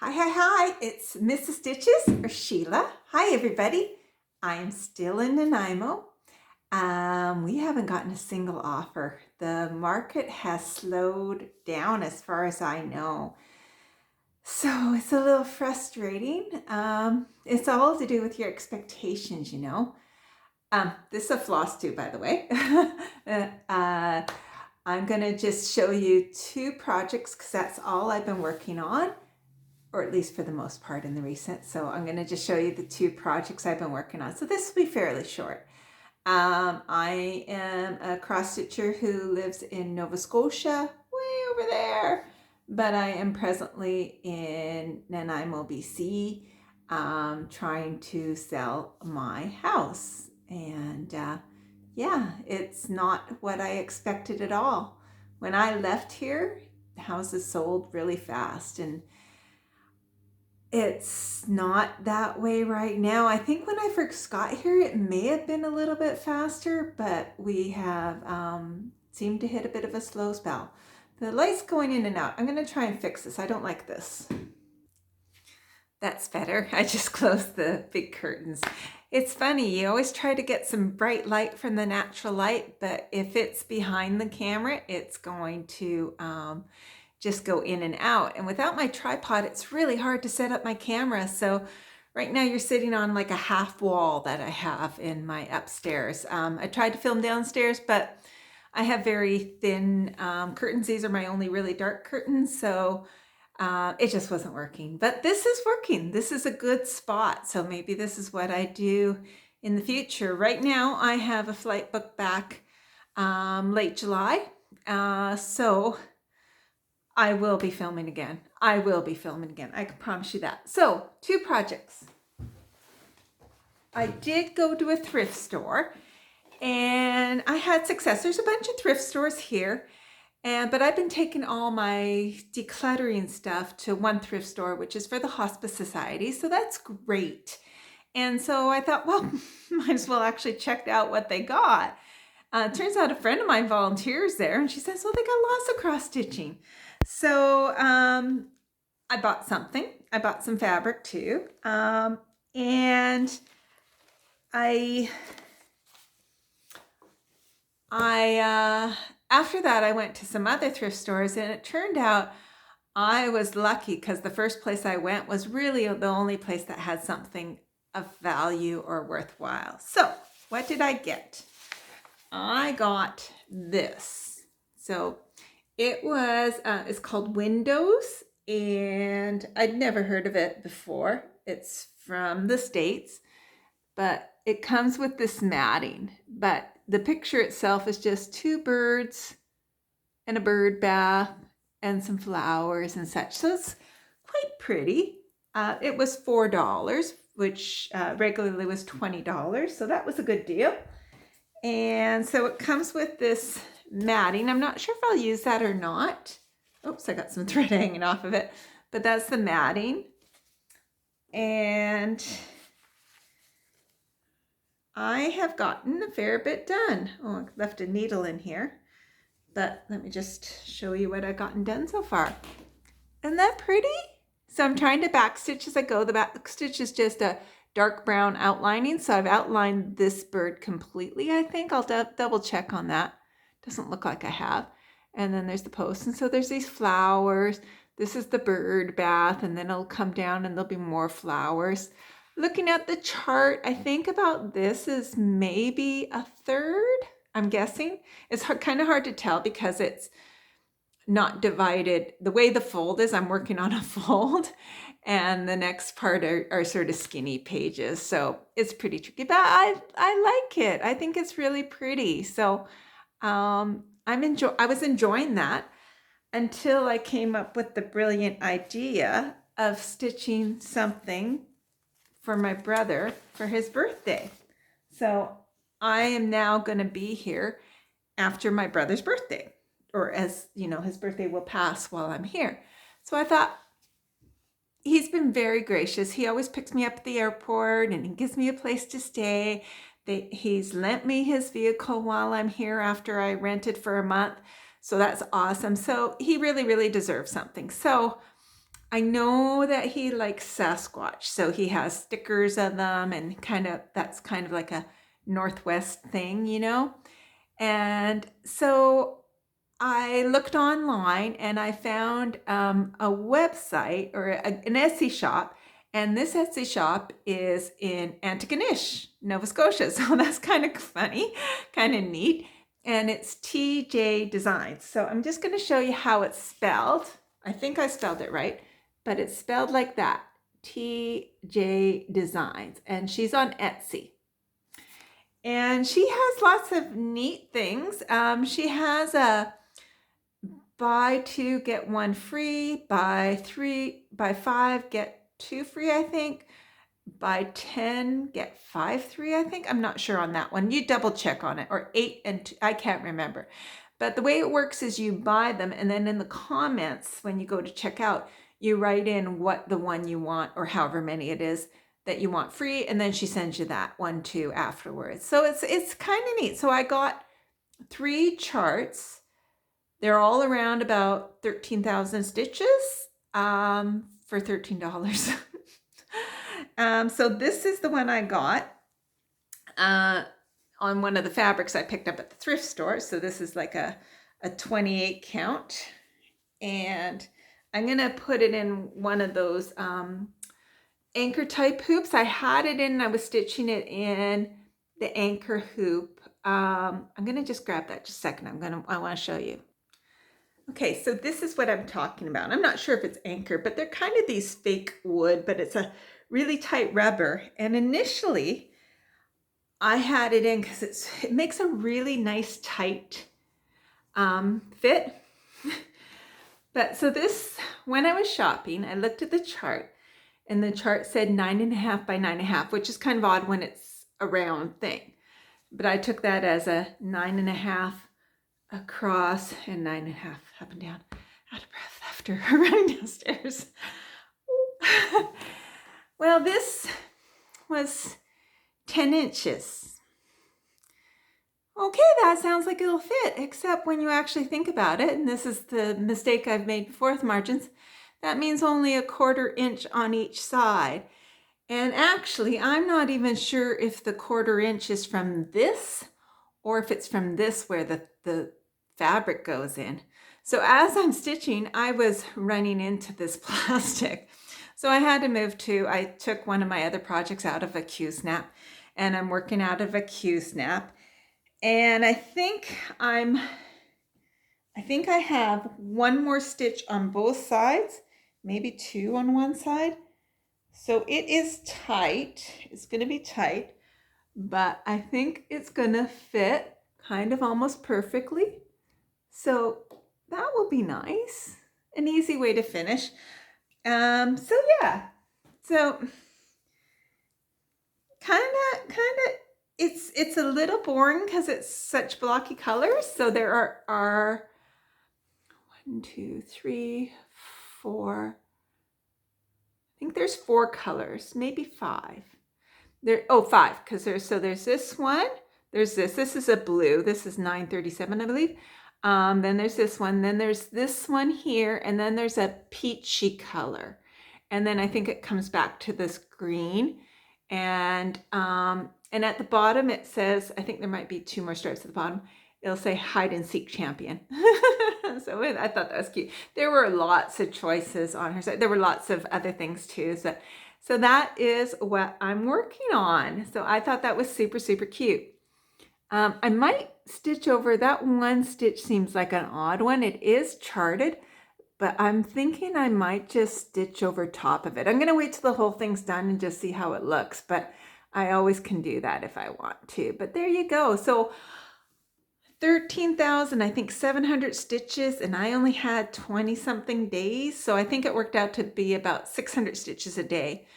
Hi, it's Mrs. Stitches or Sheila. Hi, everybody. I am still in Nanaimo. We haven't gotten a single offer. The market has slowed down as far as I know. So it's a little frustrating. It's all to do with your expectations, you know. This is a Flosstube, by the way. uh, I'm going to just show you two projects because that's all I've been working on, or at least for the most part in the recent. So I'm going to just show you the two projects I've been working on. So this will be fairly short. I am a cross stitcher who lives in Nova Scotia, way over there, but I am presently in Nanaimo, BC, trying to sell my house. And yeah, it's not what I expected at all. When I left here, the houses sold really fast, and it's not that way right now. I think when I first got here, it may have been a little bit faster, but we have seemed to hit a bit of a slow spell. The light's going in and out. I'm going to try and fix this. I don't like this. That's better. I just closed the big curtains. It's funny, you always try to get some bright light from the natural light, but if it's behind the camera, it's going to just go in and out. And without my tripod, it's really hard to set up my camera. So right now you're sitting on like a half wall that I have in my upstairs. I tried to film downstairs, but I have very thin curtains. These are my only really dark curtains. So it just wasn't working, but this is working. This is a good spot. So maybe this is what I do in the future. Right now I have a flight booked back late July. So I will be filming again. I can promise you that. So, two projects. I did go to a thrift store and I had success. There's a bunch of thrift stores here, but I've been taking all my decluttering stuff to one thrift store, which is for the Hospice Society. So that's great. And so I thought, well, might as well actually check out what they got. Turns out a friend of mine volunteers there, and she says, well, they got lots of cross stitching. So I bought something. I bought some fabric too. And I after that, I went to some other thrift stores, and it turned out I was lucky because the first place I went was really the only place that had something of value or worthwhile. So what did I get? I got this. So it was, it's called Windows, and I'd never heard of it before. It's from the States, but it comes with this matting. But the picture itself is just two birds and a bird bath and some flowers and such. So it's quite pretty. It was $4, which regularly was $20. So that was a good deal. And so it comes with this matting. I'm not sure if I'll use that or not. Oops, I got some thread hanging off of it. But that's the matting. And I have gotten a fair bit done. Oh, I left a needle in here. But let me just show you what I've gotten done so far. Isn't that pretty? So I'm trying to back stitch as I go. The back stitch is just a dark brown outlining. So I've outlined this bird completely, I think. I'll double check on that. Doesn't look like I have. And then there's the post. And so there's these flowers. This is the bird bath. And then it'll come down and there'll be more flowers. Looking at the chart, I think about this is maybe a third, I'm guessing. It's kind of hard to tell because it's not divided. The way the fold is, I'm working on a fold, and the next part are sort of skinny pages. So it's pretty tricky, but I like it. I think it's really pretty. So I was enjoying that until I came up with the brilliant idea of stitching something for my brother for his birthday. So I am now going to be here after my brother's birthday, or as you know, his birthday will pass while I'm here. So I thought, he's been very gracious. He always picks me up at the airport and he gives me a place to stay. He's lent me his vehicle while I'm here after I rented for a month. So that's awesome. So he really, really deserves something. So I know that he likes Sasquatch, so he has stickers of them, and that's kind of like a Northwest thing, you know? And so I looked online and I found a website or an Etsy shop. And this Etsy shop is in Antigonish, Nova Scotia. So that's kind of funny, kind of neat. And it's TJ Designs. So I'm just going to show you how it's spelled. I think I spelled it right, but it's spelled like that, TJ Designs. And she's on Etsy. And she has lots of neat things. She has a buy two, get one free, buy five, get two free, I think. Buy 10, get 5 free, I think. I'm not sure on that one. You double check on it. Or 8 and 2, I can't remember. But the way it works is you buy them, and then in the comments, when you go to check out, you write in what the one you want, or however many it is that you want free, and then she sends you that one too afterwards. So it's kind of neat. So I got 3 charts. They're all around about 13,000 stitches for $13. So this is the one I got on one of the fabrics I picked up at the thrift store. So this is like a 28 count. And I'm going to put it in one of those anchor type hoops. I had it in, I was stitching it in the anchor hoop. I'm going to just grab that just a second. I want to show you. Okay, so this is what I'm talking about. I'm not sure if it's anchor, but they're kind of these fake wood, but it's a really tight rubber. And initially I had it in because it makes a really nice tight fit. But so this, when I was shopping, I looked at the chart, and the chart said 9.5 by 9.5, which is kind of odd when it's a round thing. But I took that as a 9.5 across and 9.5 up and down. Out of breath after running downstairs. Well, this was 10 inches. Okay, that sounds like it'll fit, except when you actually think about it, and this is the mistake I've made before with margins, that means only a 1/4 inch on each side. And actually, I'm not even sure if the 1/4 inch is from this or if it's from this where the fabric goes in. So as I'm stitching, I was running into this plastic. So I had to I took one of my other projects out of a Q-snap, and I'm working out of a Q-snap. And I think I have one more stitch on both sides, maybe 2 on one side. So it is tight. It's going to be tight, but I think it's going to fit kind of almost perfectly. So that will be nice. An easy way to finish. So yeah. So kind of it's a little boring because it's such blocky colors. So there are 1, 2, 3, 4. I think there's 4 colors, maybe 5. 5, because there's this one, there's this is a blue, this is 937, I believe. Then there's this one, then there's this one here, and then there's a peachy color. And then I think it comes back to this green. And at the bottom it says, I think there might be 2 more stripes at the bottom. It'll say hide and seek champion. So I thought that was cute. There were lots of choices on her side. There were lots of other things too. So that is what I'm working on. So I thought that was super, super cute. I might stitch over that one stitch. Seems like an odd one. It is charted, but I'm thinking I might just stitch over top of it. I'm going to wait till the whole thing's done and just see how it looks, but I always can do that if I want to. But there you go. So 13,000, I think 700 stitches, and I only had 20 something days. So I think it worked out to be about 600 stitches a day.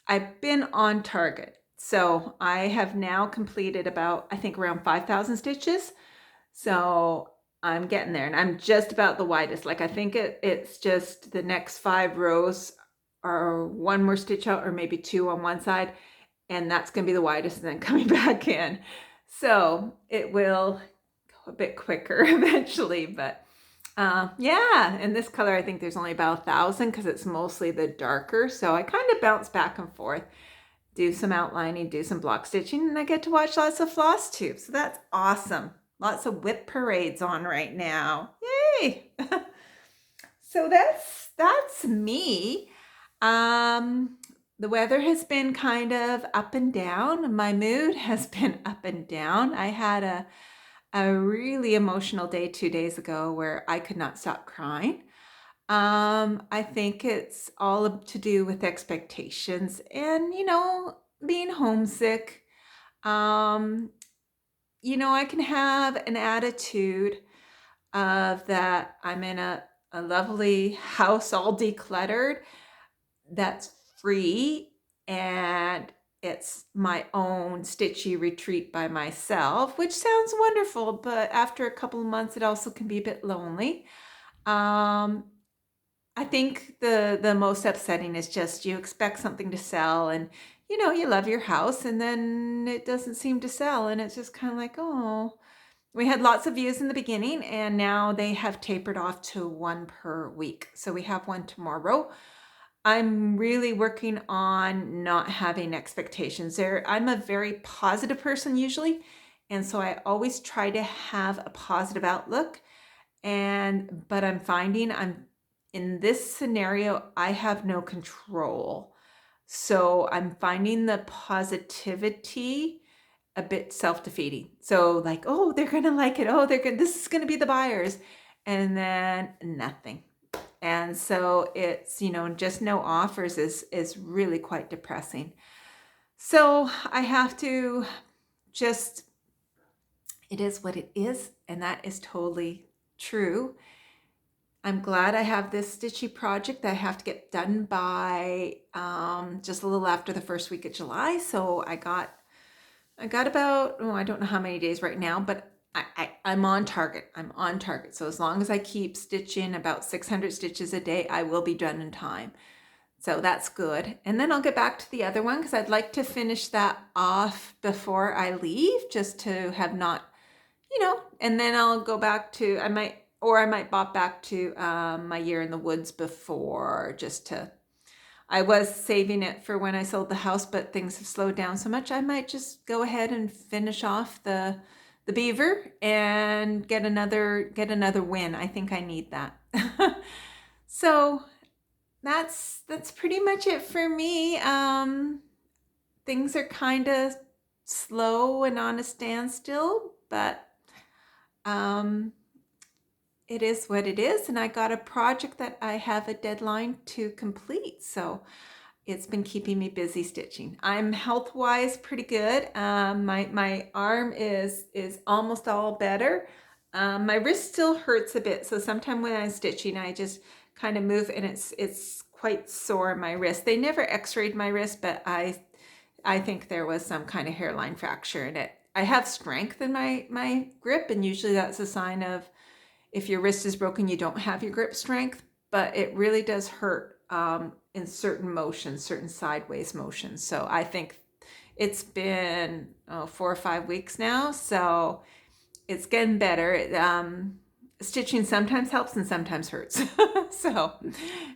I've been on target. So I have now completed about, I think around 5,000 stitches. So I'm getting there, and I'm just about the widest. Like I think it's just the next 5 rows are 1 more stitch out, or maybe 2 on one side. And that's going to be the widest, and then coming back in. So it will a bit quicker eventually, but Yeah, and this color, I think there's only about 1,000 because it's mostly the darker. So I kind of bounce back and forth, do some outlining, do some block stitching, and I get to watch lots of Flosstube. So that's awesome. Lots of whip parades on right now. Yay! So that's me. Um, the weather has been kind of up and down. My mood has been up and down. I had a really emotional day 2 days ago where I could not stop crying. I think it's all to do with expectations and, being homesick. Um, I can have an attitude of that I'm in a lovely house all decluttered that's free and it's my own stitchy retreat by myself, which sounds wonderful, but after a couple of months, it also can be a bit lonely. Um, I think the most upsetting is just you expect something to sell and you love your house and then it doesn't seem to sell and it's just kind of like, oh, we had lots of views in the beginning and now they have tapered off to one per week. So we have one tomorrow. I'm really working on not having expectations there. I'm a very positive person usually, and so I always try to have a positive outlook. But I'm finding I'm in this scenario, I have no control. So I'm finding the positivity a bit self-defeating. So like, oh, they're gonna like it. Oh, this is gonna be the buyers. And then nothing. And so it's, just no offers is really quite depressing. So I have to just, it is what it is. And that is totally true. I'm glad I have this stitchy project that I have to get done by just a little after the first week of July. So I got about, I don't know how many days right now, but I'm on target. I'm on target. So as long as I keep stitching about 600 stitches a day, I will be done in time. So that's good. And then I'll get back to the other one because I'd like to finish that off before I leave just to have not, and then I'll go back to, I might bop back to my year in the woods before just to, I was saving it for when I sold the house, but things have slowed down so much. I might just go ahead and finish off the beaver and get another win. I think I need that. So that's pretty much it for me. Things are kind of slow and on a standstill, but it is what it is. And I got a project that I have a deadline to complete. So it's been keeping me busy stitching. I'm health-wise pretty good. My arm is almost all better. My wrist still hurts a bit. So sometimes when I'm stitching, I just kind of move and it's quite sore in my wrist. They never x-rayed my wrist, but I think there was some kind of hairline fracture in it. I have strength in my grip, and usually that's a sign of if your wrist is broken, you don't have your grip strength, but it really does hurt in certain motions, certain sideways motions. So I think it's been 4 or 5 weeks now, so it's getting better. Stitching sometimes helps and sometimes hurts. So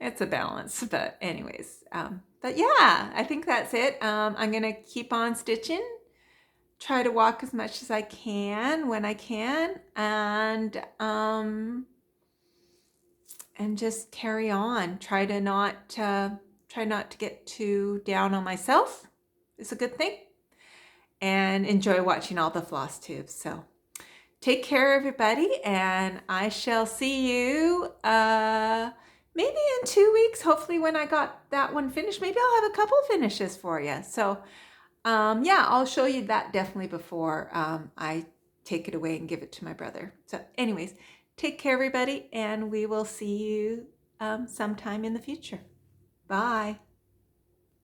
it's a balance, but anyways, but yeah, I think that's it. I'm gonna keep on stitching, try to walk as much as I can when I can, and just carry on. Try not to get too down on myself. It's a good thing, and enjoy watching all the floss tubes. So take care, everybody, and I shall see you maybe in 2 weeks. Hopefully, when I got that one finished, maybe I'll have a couple finishes for you. So yeah, I'll show you that definitely before I take it away and give it to my brother. So anyways, take care, everybody, and we will see you sometime in the future. Bye.